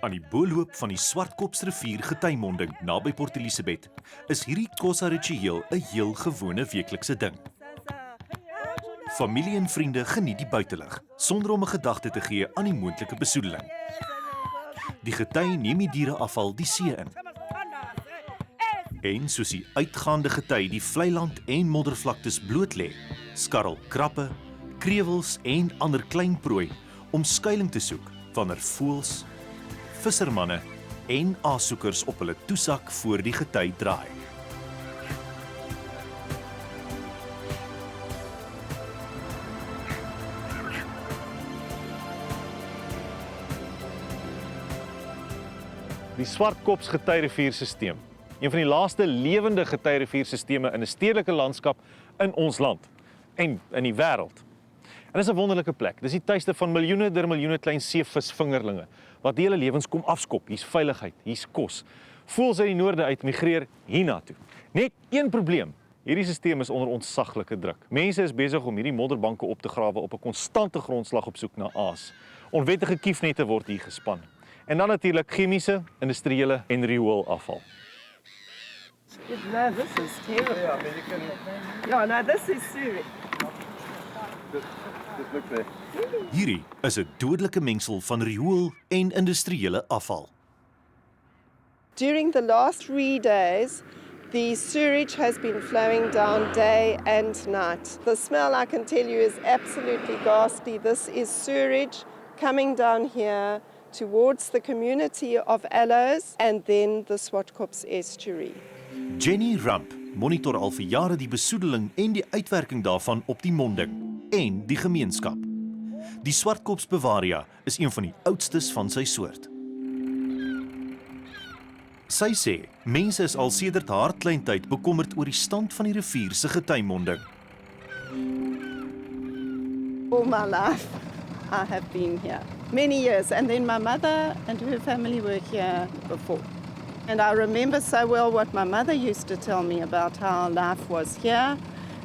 Aan die booloop van die Swartkops rivier getuimonding naby Port Elizabeth is hierdie kosa-ritueel 'n heel gewone weeklikse ding. Familie en vriende geniet die buitelug sonder om 'n gedagte te gee aan die moontlike besoedeling. Die gety neem die diereafval die see in. En soos die uitgaande gety die vlei land en moddervlaktes bloot lê, skarrel krappe, krewels en ander klein prooi om skuiling te soek wanneer voëls, vissermanne en aassoekers op hulle toesak voor die gety draai. Die Swartkops getyriviersisteem, een van die laaste lewende getyriviersisteme in 'n stedelike landskap in ons land en in die wêreld. En dis 'n wonderlike plek. Dis die tuiste van miljoene der miljoene klein seevisvingerlinge wat die hele lewens kom afskop. Hier's veiligheid, hier's kos. Voëls uit die noorde uit migreer hiernatoe. Net een probleem. Hierdie stelsel is onder ontsaglike druk. Mense is besig om hierdie modderbanke op te grawe op 'n konstante grondslag op soek na aas. Onwettige kiefnette word hier gespan. En dan natuurlik chemiese, industriële en rioolafval. No, this is terrible. Yeah, no, this is serious. Hierdie is 'n dodelike mengsel van riool en industriële afval. During the last 3 days, the sewage has been flowing down day and night. The smell, I can tell you, is absolutely ghastly. This is sewage coming down here towards the community of Aloes and then the Swartkops estuary. Jenny Ramp monitor al vir jare die besoedeling en die uitwerking daarvan op die monding en die gemeenskap. Die Swartkops Bavaria is een van die oudstes van sy soort. Sy sê, mense is al sedert haar kleintyd bekommerd oor die stand van die rivier se getuimonding. All my life, I have been here. Many years, and then my mother and her family were here before. And I remember so well what my mother used to tell me about how life was here.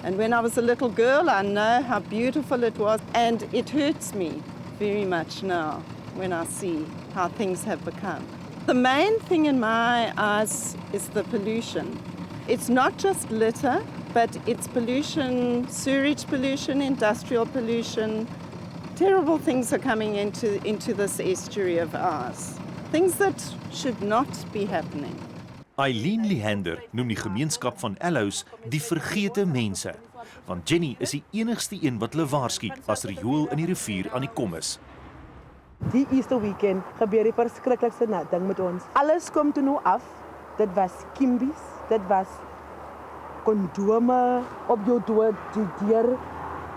And when I was a little girl, I know how beautiful it was. And it hurts me very much now when I see how things have become. The main thing in my eyes is the pollution. It's not just litter, but it's pollution, sewage pollution, industrial pollution. Terrible things are coming into this estuary of ours. Things that should not be happening. Eileen Lehander noem die gemeenskap van Aloes die vergete mense, want Jenny is die enigste een wat hulle waarsku as riool in die rivier aan die kom is. Die Easter weekend gebeur die verskriklikste ding met ons. Alles kom toe nou af. Dit was kimbies, dit was kondome op jou deur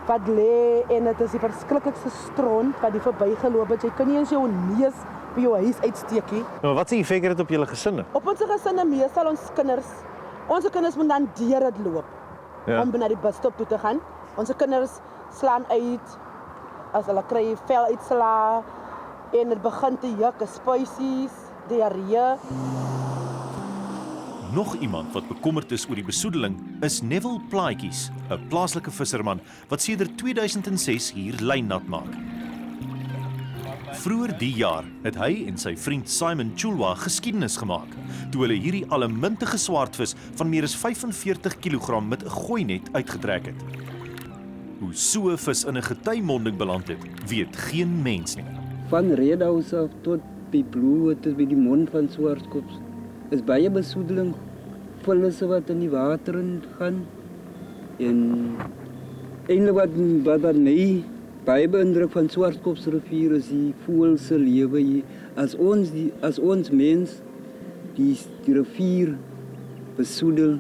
wat lê en dit is die verskriklikste stront wat die verbygeloop het. Jy kan nie eens jou neus by jou huis uitsteek nie. Maar wat se effek het dit op julle gesinne? Op ons gesinne meestal ons kinders moet dan deur dit loop. Ja. Om na die busstop toe te gaan. Ons kinders slaan uit as hulle kry vel uitslaa en dit begin te juk, spuisies, diarree. Nog iemand wat bekommerd is oor die besoedeling is Neville Plaatjies, 'n plaaslike visserman wat sedert 2006 hier lyn nat maak. Vroeër die jaar het hy en sy vriend Simon Chulwa geskiedenis gemaak toe hulle hierdie allemintige swaardvis van meer as 45 kg met 'n gooinet uitgetrek het. Hoe so 'n vis in 'n getuimonding beland het, weet geen mens nie. Van Redhouse af tot by Blue, tot by die mond van Swartkops, is baie besoedeling, vulnisse wat in die water gaan. En eintlik wat my baie beïndruk van Swartkops rivier is die voëls se lewe hier. As ons mens die rivier besoedel,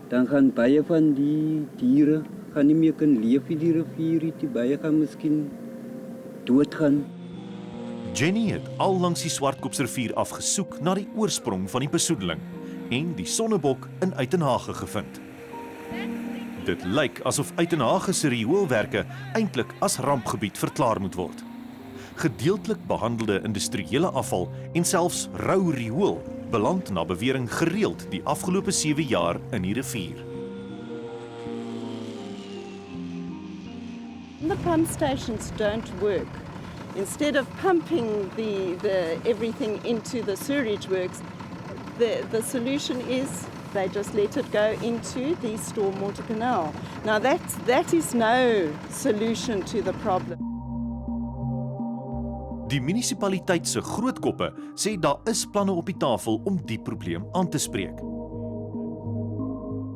dan gaan baie van die diere gaan nie meer kan leef in die rivier, die baie gaan miskien doodgaan. Jenny het al langs die Swartkopsrivier afgesoek na die oorsprong van die besoedeling en die Sonnebok in Uitenhage gevind. Dit lyk asof Uitenhage se rioolwerke eintlik as rampgebied verklaar moet word. Gedeeltelik behandelde industriële afval en selfs rou riool beland na bewering gereeld die afgelope 7 jaar in die rivier. The pump stations don't work. Instead of pumping the everything into the sewerage works, the solution is they just let it go into the stormwater canal. Now that is no solution to the problem. Die munisipaliteit se grootkoppe sê daar is planne op die tafel om die probleem aan te spreek.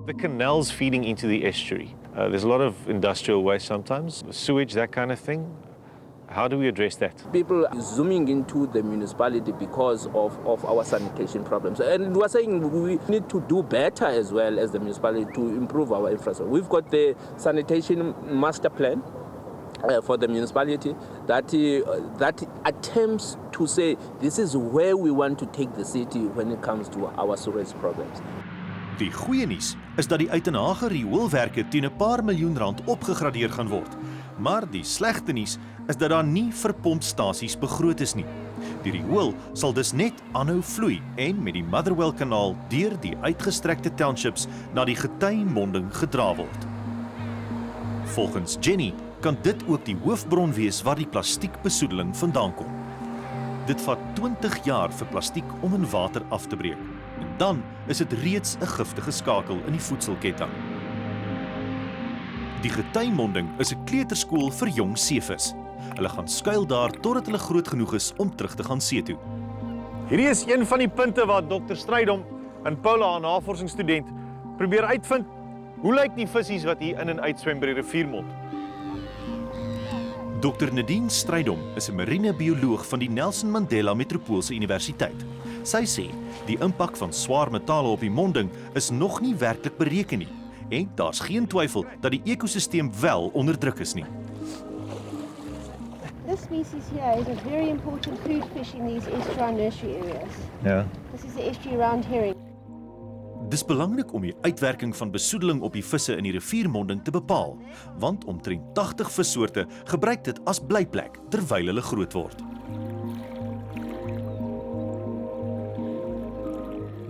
The canals feeding into the estuary. There's a lot of industrial waste sometimes, sewage, that kind of thing. How do we address that? People are zooming into the municipality because of our sanitation problems. And we're saying we need to do better as well as the municipality to improve our infrastructure. We've got the sanitation master plan for the municipality that attempts to say this is where we want to take the city when it comes to our sewage problems. Die goeie nuus is dat die Uitenhage rioolwerke teen 'n paar miljoen rand opgegradeer gaan word. Maar die slegte nuus is dat daar nie vir pompstasies begroot is nie. Die riool sal dus net aanhou vloei en met die Motherwell kanaal deur die uitgestrekte townships na die Getuimonding gedra word. Volgens Jenny kan dit ook die hoofbron wees waar die plastiekbesoedeling vandaan kom. Dit vat 20 jaar vir plastiek om in water af te breek. En dan is dit reeds 'n giftige skakel in die voedselketting. Die Getuimonding is 'n kleuterskool vir jong seevis. Hulle gaan skuil daar totdat hulle groot genoeg is om terug te gaan see toe. Hierdie is een van die punte waar Dr. Strydom en Paula, 'n navorsingsstudent, probeer uitvind hoe lyk die visse wat hier in en uit swem by die riviermond. Dr. Nadine Strydom is 'n marinebioloog van die Nelson Mandela Metropoolse Universiteit. Sy sê die impak van swaar metale op die monding is nog nie werklik bereken nie en daar's geen twyfel dat die ekosisteem wel onder druk is nie. This species here is a very important food fish in these estuarine nursery areas. Ja. This is the estuary round herring. Dis belangrik om die uitwerking van besoedeling op die visse in die riviermonding te bepaal, want omtrent 80 vissoorte gebruik dit as blyplek terwyl hulle groot word.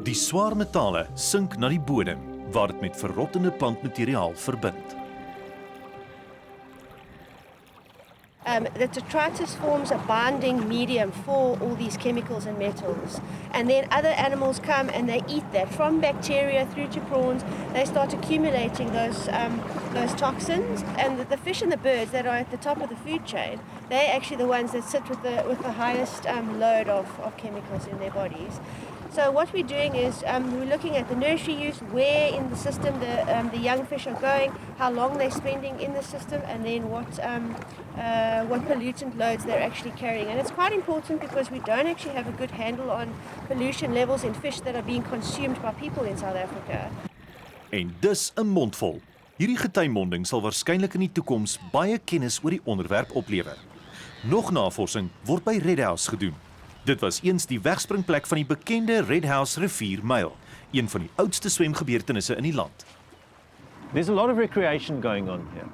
Die swaar metale sink na die bodem, waar dit met verrottende plantmateriaal verbind. The detritus forms a binding medium for all these chemicals and metals. And then other animals come and they eat that. From bacteria through to prawns, they start accumulating those toxins. And the fish and the birds that are at the top of the food chain, they're actually the ones that sit with the highest load of chemicals in their bodies. So what we're doing is we're looking at the nursery use, where in the system the young fish are going, how long they're spending in the system, and then what pollutant loads they're actually carrying. And it's quite important because we don't actually have a good handle on pollution levels in fish that are being consumed by people in South Africa. En dis 'n mondvol. Hierdie getuimonding sal waarskynlik in die toekoms baie kennis oor die onderwerp oplewer. Nog navorsing word by Red House gedoen. Dit was eens die wegspringplek van die bekende Red House riviermyl, een van die oudste swemgebeurtenisse in die land. There's a lot of recreation going on here.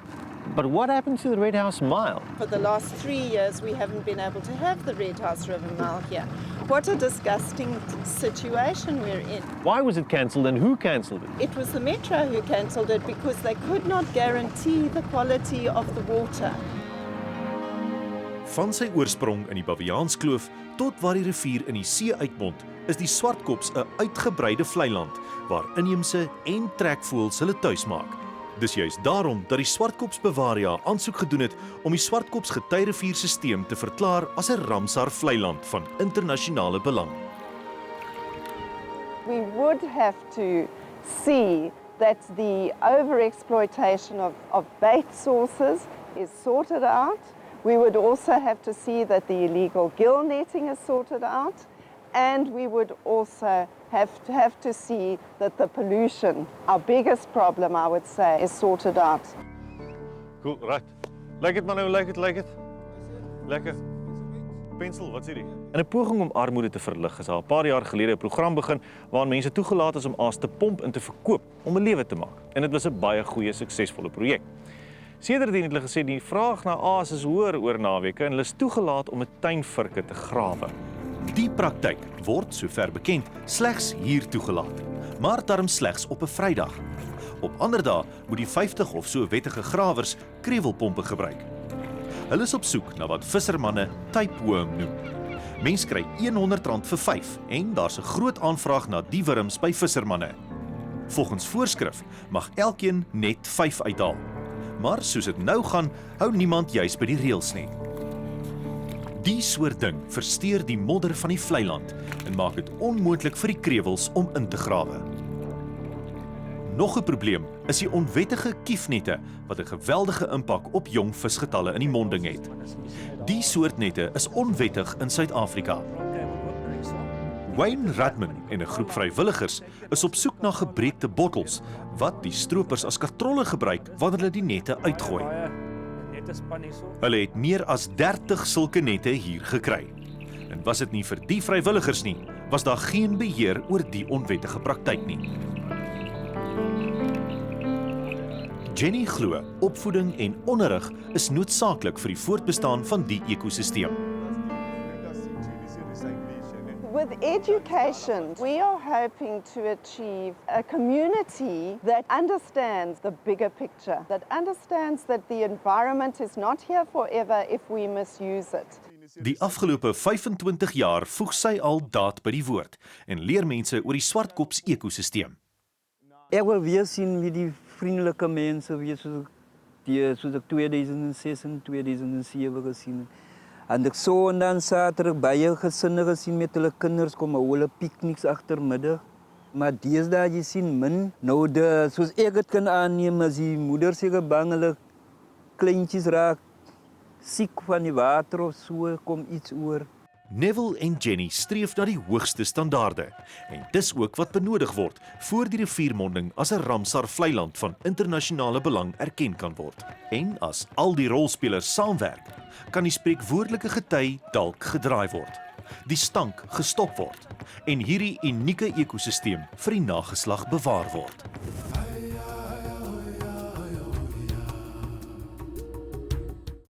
But what happened to the Red House Mile? For the last 3 years, we haven't been able to have the Red House River Mile here. What a disgusting situation we're in. Why was it cancelled and who cancelled it? It was the Metro who cancelled it because they could not guarantee the quality of the water. Van sy oorsprong in die Baviaanskloof tot waar die rivier in die see uitmond, is die Swartkops 'n uitgebreide vlei land waar inheemse en trekvoëls hulle tuis maak. Dis juist daarom dat die Swartkops Bavaria aansoek gedoen het om die Swartkops Getuiriviersisteem te verklaar as 'n Ramsar vlei land van internasionale belang. We would have to see that the overexploitation of bait sources is sorted out. We would also have to see that the illegal gill netting is sorted out, and we would also have to see that the pollution, our biggest problem, I would say, is sorted out. Cool, right. Like it, Manu, like it. Lekker. Pensel, wat's hierdie? In 'n poging om armoede te verlig is daar 'n paar jaar gelede 'n program begin waarin mense toegelaat is om aas te pomp en te verkoop om 'n lewe te maak. En dit was 'n baie goeie, suksesvolle projek. Sedertdien het hulle gesê die vraag na aas is hoër oor naweke en hulle is toegelaat om 'n tuinvirke te grawe. Die praktyk word, sover bekend, slegs hier toegelaat, maar darm slegs op 'n Vrydag. Op ander dae moet die 50 of so wettige grawers krewelpompe gebruik. Hulle is op soek na wat vissermanne tapeworm noem. Mens kry R100 vir 5 en daar's 'n groot aanvraag na die wurms by vissermanne. Volgens voorskrif mag elkeen net 5 uithaal. Maar soos dit nou gaan, hou niemand juis by die reëls nie. Die soort ding versteur die modder van die vlei land en maak dit onmoontlik vir die krewels om in te grawe. Nog 'n probleem is die onwettige kiefnette wat 'n geweldige impak op jong visgetalle in die monding het. Die soort nette is onwettig in Suid-Afrika. Wayne Radman en 'n groep vrywilligers is op soek na gebreekte bottels wat die stroopers as katrolle gebruik wanneer hulle die nette uitgooi. Hulle het meer as 30 sulke nette hier gekry. En was dit nie vir die vrywilligers nie, was daar geen beheer oor die onwettige praktyk nie. Jenny glo, opvoeding en onderrig is noodsaaklik vir die voortbestaan van die ekosisteem. With education, we are hoping to achieve a community that understands the bigger picture, that understands that the environment is not here forever if we misuse it. Die afgelope 25 jaar voeg sy al daad by die woord en leer mense oor die Swartkops ekosisteem. Ek wil weer sien wie die vriendelike mense wees soos ek 2006 en 2007 gesien het. En ek so en dan Saterdag baie gesinne gesien met hulle kinders kom hulle pikniks agtermiddag. Maar deesdae jy sien min. Nou soos ek het kan aanneem as die moeder seker bang hulle kleintjies raak siek van die water of so kom iets oor. Neville en Jenny streef na die hoogste standaarde en dis ook wat benodig word voor die riviermonding as 'n Ramsar vleiland van internasionale belang erken kan word. En as al die rolspelers saamwerk, kan die spreekwoordelike gety dalk gedraai word, die stank gestop word en hierdie unieke ekosisteem vir die nageslag bewaar word.